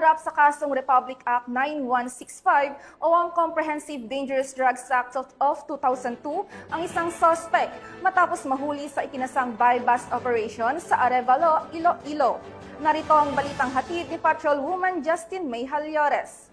nahaharap sa kasong Republic Act 9165 o ang Comprehensive Dangerous Drugs Act of 2002 ang isang suspect matapos mahuli sa ikinasang buy-bust operation sa Arevalo, Iloilo. Narito ang balitang hatid ni Patrolwoman Justin May Halyores.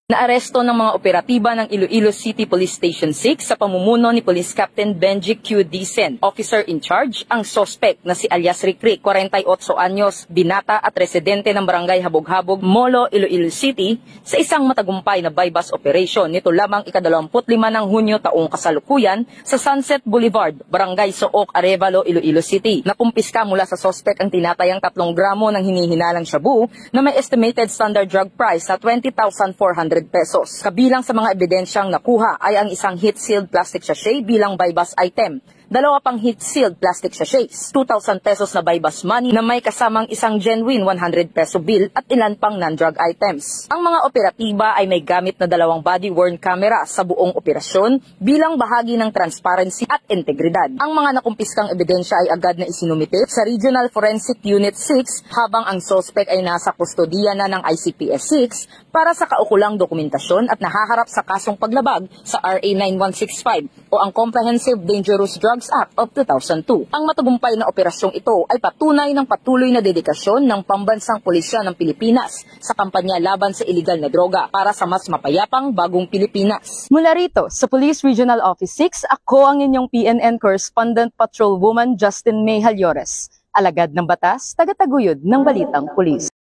Naaresto ng mga operatiba ng Iloilo City Police Station 6 sa pamumuno ni Police Captain Benji Q. Dicen, officer in charge, ang suspect na si alias Rikrik, 48 anyos, binata at residente ng barangay Habog-Habog, Molo, Iloilo City, sa isang matagumpay na buy-bust operation nito lamang ika-25 ng Hunyo taong kasalukuyan sa Sunset Boulevard, Barangay Sook, Arevalo, Iloilo City. Nakumpiska mula sa suspect ang tinatayang 3 gramo ng hinihinalang shabu na may estimated standard drug price na 20,400 pesos. Kabilang sa mga ebidensyang nakuha ay ang isang heat-sealed plastic sachet bilang buy-bust item, 2 pang heat-sealed plastic sachets, 2,000 pesos na buy-bust money na may kasamang isang genuine 100 peso bill at ilan pang non-drug items. Ang mga operatiba ay may gamit na 2 body-worn camera sa buong operasyon bilang bahagi ng transparency at integridad. Ang mga nakumpiskang ebidensya ay agad na isinumite sa Regional Forensic Unit 6 habang ang suspect ay nasa kustodiya na ng ICPS 6 para sa kaukulang dokumentasyon at nahaharap sa kasong paglabag sa RA 9165 o ang Comprehensive Dangerous Drugs Act of 2002. Ang matagumpay na operasyong ito ay patunay ng patuloy na dedikasyon ng pambansang pulisya ng Pilipinas sa kampanya laban sa iligal na droga para sa mas mapayapang bagong Pilipinas. Mula rito sa Police Regional Office 6, ako ang inyong PNN Correspondent Patrolwoman Justin May Halyores. Alagad ng batas, tagataguyod ng balitang pulis.